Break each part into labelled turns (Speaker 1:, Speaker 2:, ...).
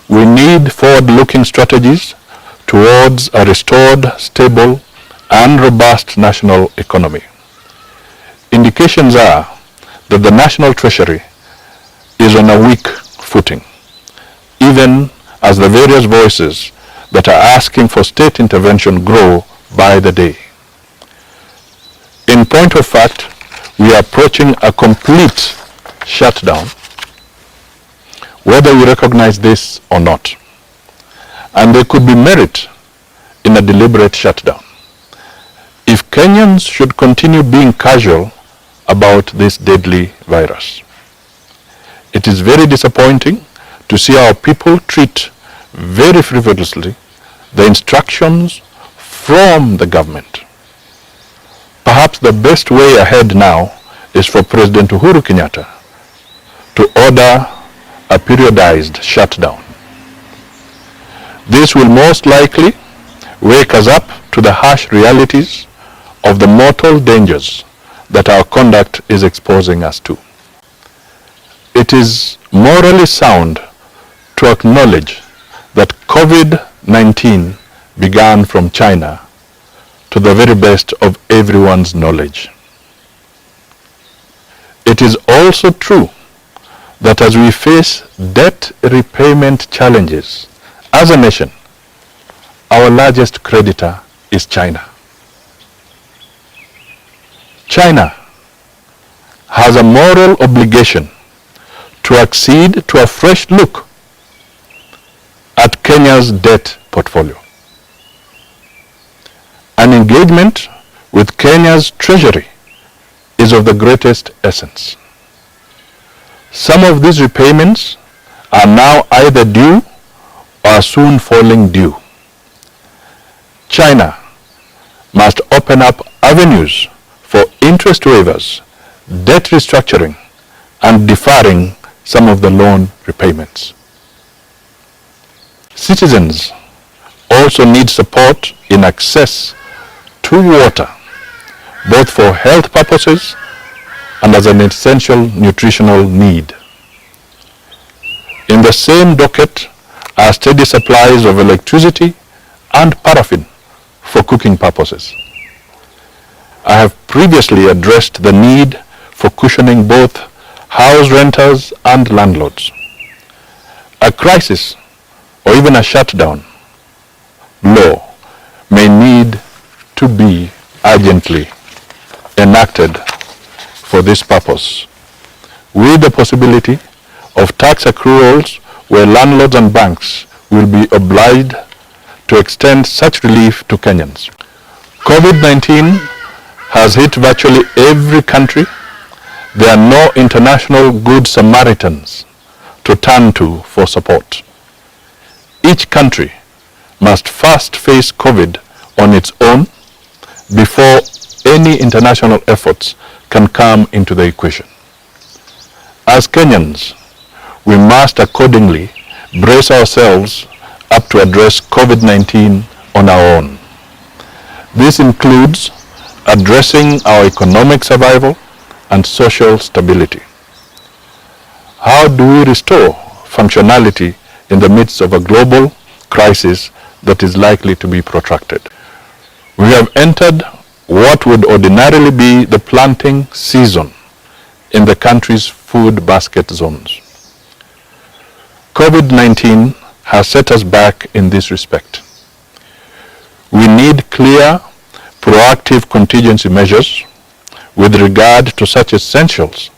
Speaker 1: We need forward-looking strategies towards a restored, stable, and robust national economy. Indications are that the national treasury is on a weak footing, even as the various voices that are asking for state intervention grow by the day. In point of fact, we are approaching a complete shutdown, whether we recognize this or not. And there could be merit in a deliberate shutdown if Kenyans should continue being casual about this deadly virus. It is very disappointing to see our people treat very frivolously the instructions from the government. Perhaps the best way ahead now is for President Uhuru Kenyatta to order a periodized shutdown. This will most likely wake us up to the harsh realities of the mortal dangers that our conduct is exposing us to. It is morally sound to acknowledge that COVID-19 began from China to the very best of everyone's knowledge. It is also true that as we face debt repayment challenges as a nation, our largest creditor is China. China has a moral obligation to accede to a fresh look at Kenya's debt portfolio. An engagement with Kenya's treasury is of the greatest essence. Some of these repayments are now either due or soon falling due. China must open up avenues for interest waivers, debt restructuring, and deferring some of the loan repayments. Citizens also need support in access to water, both for health purposes and as an essential nutritional need. In the same docket are steady supplies of electricity and paraffin for cooking purposes. I have previously addressed the need for cushioning both house renters and landlords. A crisis or even a shutdown law may need to be urgently enacted for this purpose, with the possibility of tax accruals where landlords and banks will be obliged to extend such relief to Kenyans. COVID-19 has hit virtually every country. There are no international good Samaritans to turn to for support. Each country must first face COVID on its own before any international efforts can come into the equation. As Kenyans, we must accordingly brace ourselves up to address COVID-19 on our own. This includes addressing our economic survival and social stability. How do we restore functionality in the midst of a global crisis that is likely to be protracted? We have entered what would ordinarily be the planting season in the country's food basket zones. COVID-19 has set us back in this respect. We need clear, proactive contingency measures with regard to such essentials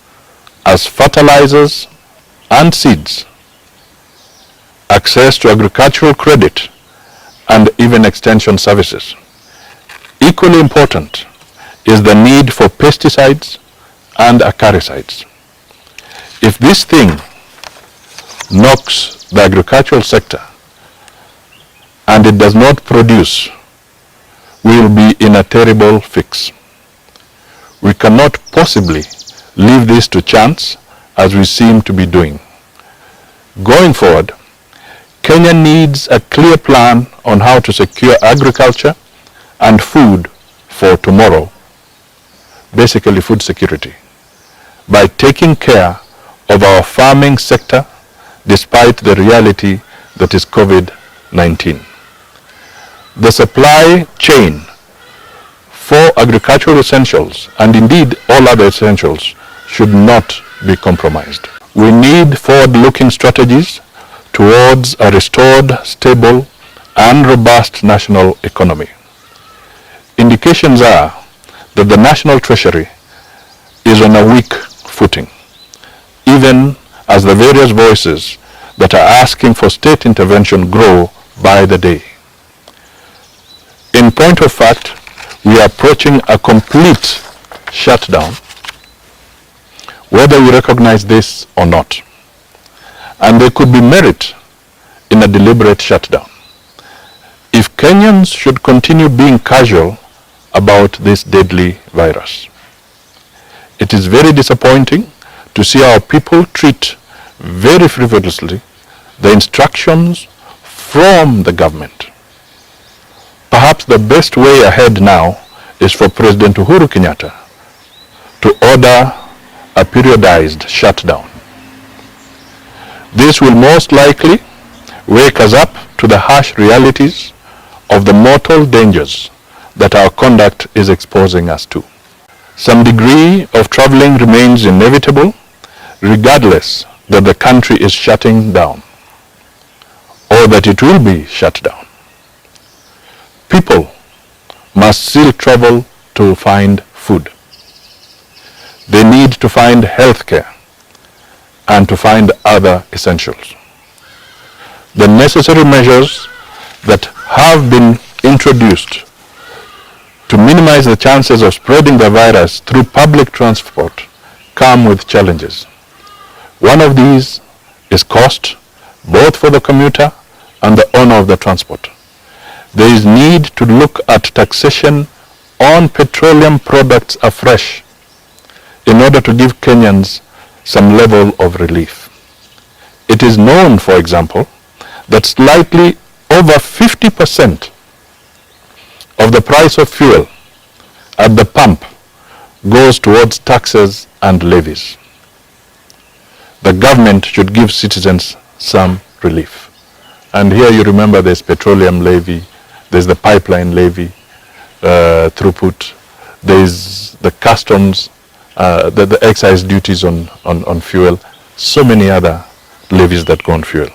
Speaker 1: as fertilizers and seeds, access to agricultural credit, and even extension services. Equally important is the need for pesticides and acaricides. If this thing knocks the agricultural sector and it does not produce, we will be in a terrible fix. We cannot possibly leave this to chance as we seem to be doing. Going forward, Kenya needs a clear plan on how to secure agriculture and food for tomorrow, basically food security, by taking care of our farming sector despite the reality that is COVID-19. The supply chain for agricultural essentials, and indeed all other essentials, should not be compromised. We need forward-looking strategies towards a restored, stable, and robust national economy. Indications are that the national treasury is on a weak footing, even as the various voices that are asking for state intervention grow by the day. In point of fact, we are approaching a complete shutdown, whether we recognize this or not. And there could be merit in a deliberate shutdown if Kenyans should continue being casual about this deadly virus. It is very disappointing to see our people treat very frivolously the instructions from the government. Perhaps the best way ahead now is for President Uhuru Kenyatta to order a periodized shutdown. This will most likely wake us up to the harsh realities of the mortal dangers that our conduct is exposing us to. Some degree of traveling remains inevitable, regardless that the country is shutting down or that it will be shut down. People must still travel to find food. They need to find health care and to find other essentials. The necessary measures that have been introduced to minimize the chances of spreading the virus through public transport come with challenges. One of these is cost, both for the commuter and the owner of the transport. There is need to look at taxation on petroleum products afresh in order to give Kenyans some level of relief. It is known, for example, that slightly over 50% of the price of fuel at the pump goes towards taxes and levies. The government should give citizens some relief. And here you remember there's petroleum levy, there's the pipeline levy, throughput, there's the customs, the excise duties on fuel, so many other levies that go on fuel.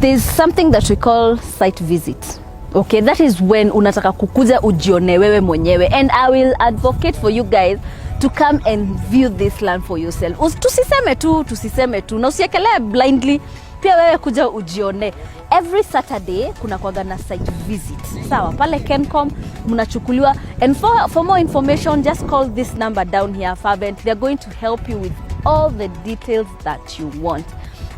Speaker 2: There's something that we call site visit. Okay, that is when unataka kukuja ujione wewe mwenyewe, and I will advocate for you guys to come and view this land for yourself. Tusiseme tu na usiekele blindly, pia wewe kuja ujione. Every Saturday kuna kuwaga na site visit. Sawa, pale Kencom mnachukuliwa, and for more information just call this number down here, Fervent. They're going to help you with all the details that you want.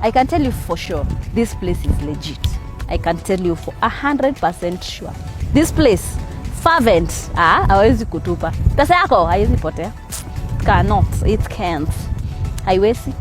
Speaker 2: I can tell you for sure, this place is legit. I can tell you for 100% sure. This place, Fervent, hawezi kutupa. Pesa yako haiwezi potea. Cannot, it can't. Haiwezi.